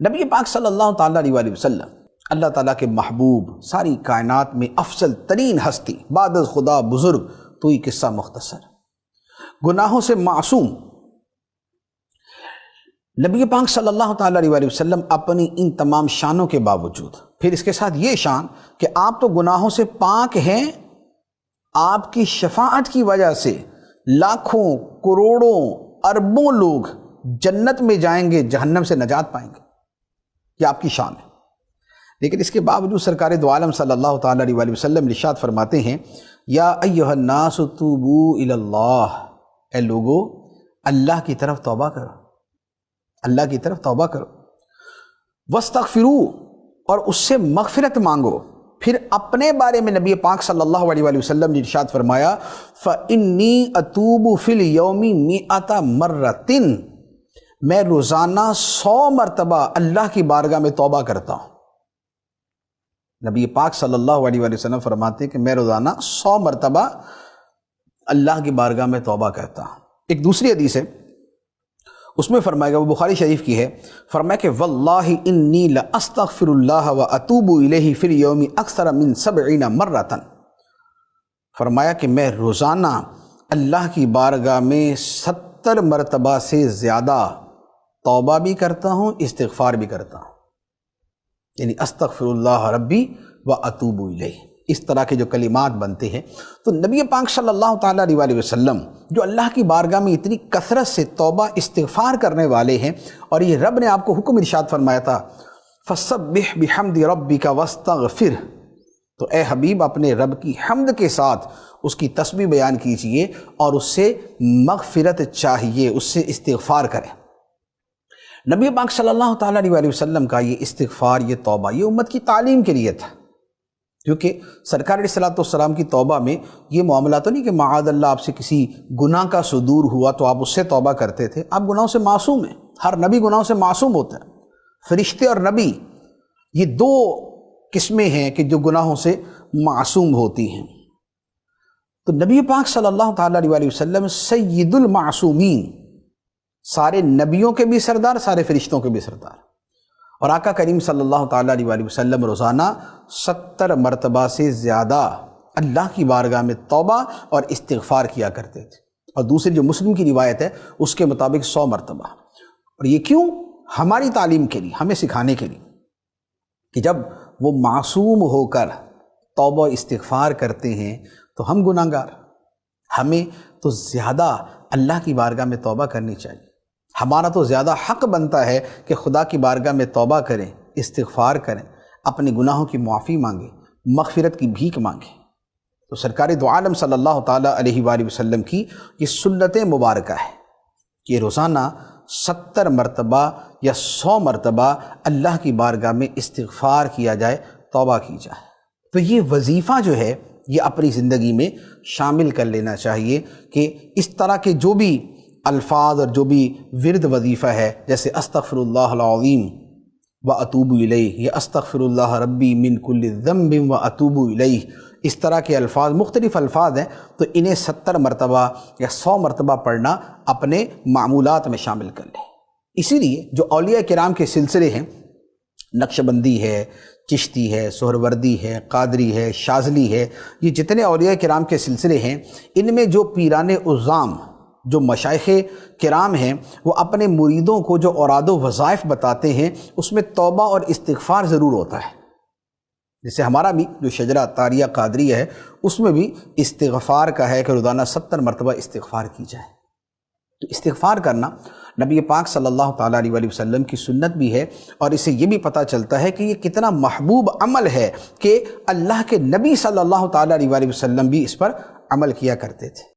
نبی پاک صلی اللہ تعالیٰ علیہ وسلم اللہ تعالیٰ کے محبوب، ساری کائنات میں افضل ترین ہستی، بعد از خدا بزرگ، تو یہ قصہ مختصر، گناہوں سے معصوم نبی پاک صلی اللہ تعالیٰ علیہ وسلم اپنی ان تمام شانوں کے باوجود، پھر اس کے ساتھ یہ شان کہ آپ تو گناہوں سے پاک ہیں، آپ کی شفاعت کی وجہ سے لاکھوں کروڑوں اربوں لوگ جنت میں جائیں گے، جہنم سے نجات پائیں گے، یہ آپ کی شان ہے۔ لیکن اس کے باوجود سرکار دو عالم صلی اللہ تعالیٰ علیہ وسلم ارشاد فرماتے ہیں، یا ایھا الناس توبوا الی اللہ، اے لوگو اللہ کی طرف توبہ کرو، اللہ کی طرف توبہ کرو، واستغفروا، اور اس سے مغفرت مانگو۔ پھر اپنے بارے میں نبی پاک صلی اللہ علیہ وسلم نے ارشاد فرمایا، فإنی اتوب فی اليوم 100 مرۃ، میں روزانہ 100 مرتبہ اللہ کی بارگاہ میں توبہ کرتا ہوں۔ نبی پاک صلی اللہ علیہ وسلم فرماتے ہیں کہ میں روزانہ 100 مرتبہ اللہ کی بارگاہ میں توبہ کرتا ہوں۔ ایک دوسری حدیث ہے، اس میں فرمائے گا، وہ بخاری شریف کی ہے، فرمایا کہ واللہ انی لاستغفر اللہ واتوب الیہ فی اليوم اکثر من 70 مرۃ، فرمایا کہ میں روزانہ اللہ کی بارگاہ میں 70 مرتبہ سے زیادہ توبہ بھی کرتا ہوں، استغفار بھی کرتا ہوں، یعنی استغفر اللہ ربی واتوب الیہ، اس طرح کے جو کلمات بنتے ہیں۔ تو نبی پاک صلی اللہ تعالیٰ علیہ وسلم جو اللہ کی بارگاہ میں اتنی کثرت سے توبہ استغفار کرنے والے ہیں، اور یہ رب نے آپ کو حکم ارشاد فرمایا تھا، فسبح بحمد ربک واستغفر، تو اے حبیب اپنے رب کی حمد کے ساتھ اس کی تسبیح بیان کیجئے اور اس سے مغفرت چاہیے، اس سے استغفار کریں۔ نبی پاک صلی اللہ تعالیٰ علیہ وسلم کا یہ استغفار، یہ توبہ، یہ امت کی تعلیم کے لیے تھا، کیونکہ سرکار علیہ السلام کی توبہ میں یہ معاملہ تو نہیں کہ معاذ اللہ آپ سے کسی گناہ کا صدور ہوا تو آپ اس سے توبہ کرتے تھے، آپ گناہوں سے معصوم ہیں، ہر نبی گناہوں سے معصوم ہوتا ہے۔ فرشتے اور نبی یہ دو قسمیں ہیں کہ جو گناہوں سے معصوم ہوتی ہیں۔ تو نبی پاک صلی اللہ تعالیٰ علیہ وسلم سید المعصومین، سارے نبیوں کے بھی سردار، سارے فرشتوں کے بھی سردار، اور آقا کریم صلی اللہ تعالیٰ علیہ وسلم روزانہ 70 مرتبہ سے زیادہ اللہ کی بارگاہ میں توبہ اور استغفار کیا کرتے تھے، اور دوسری جو مسلم کی روایت ہے اس کے مطابق 100 مرتبہ۔ اور یہ کیوں؟ ہماری تعلیم کے لیے، ہمیں سکھانے کے لیے کہ جب وہ معصوم ہو کر توبہ استغفار کرتے ہیں تو ہم گناہ گار، ہمیں تو زیادہ اللہ کی بارگاہ میں توبہ کرنی چاہیے، ہمارا تو زیادہ حق بنتا ہے کہ خدا کی بارگاہ میں توبہ کریں، استغفار کریں، اپنے گناہوں کی معافی مانگیں، مغفرت کی بھیک مانگیں۔ تو سرکار دو عالم صلی اللہ تعالیٰ علیہ وآلہ وسلم کی یہ سنت مبارکہ ہے کہ روزانہ 70 مرتبہ یا 100 مرتبہ اللہ کی بارگاہ میں استغفار کیا جائے، توبہ کی جائے۔ تو یہ وظیفہ جو ہے یہ اپنی زندگی میں شامل کر لینا چاہیے کہ اس طرح کے جو بھی الفاظ اور جو بھی ورد وظیفہ ہے، جیسے استغفر اللہ العظیم واتوب الیہ، یا استغفر اللہ ربی من کل ذنب واتوب الیہ، اس طرح کے الفاظ، مختلف الفاظ ہیں، تو انہیں 70 مرتبہ یا 100 مرتبہ پڑھنا اپنے معمولات میں شامل کر لیں۔ اسی لیے جو اولیاء کرام کے سلسلے ہیں، نقشبندی ہے، چشتی ہے، سہروردی ہے، قادری ہے، شاذلی ہے، یہ جتنے اولیاء کرام کے سلسلے ہیں، ان میں جو پیران عظام، جو مشائخ کرام ہیں، وہ اپنے مریدوں کو جو اوراد و وظائف بتاتے ہیں اس میں توبہ اور استغفار ضرور ہوتا ہے۔ جیسے ہمارا بھی جو شجرہ طاریہ قادریہ ہے اس میں بھی استغفار کا ہے کہ روزانہ 70 مرتبہ استغفار کی جائے۔ تو استغفار کرنا نبی پاک صلی اللہ تعالیٰ علیہ وسلم کی سنت بھی ہے، اور اسے یہ بھی پتہ چلتا ہے کہ یہ کتنا محبوب عمل ہے کہ اللہ کے نبی صلی اللہ تعالیٰ علیہ وسلم بھی اس پر عمل کیا کرتے تھے۔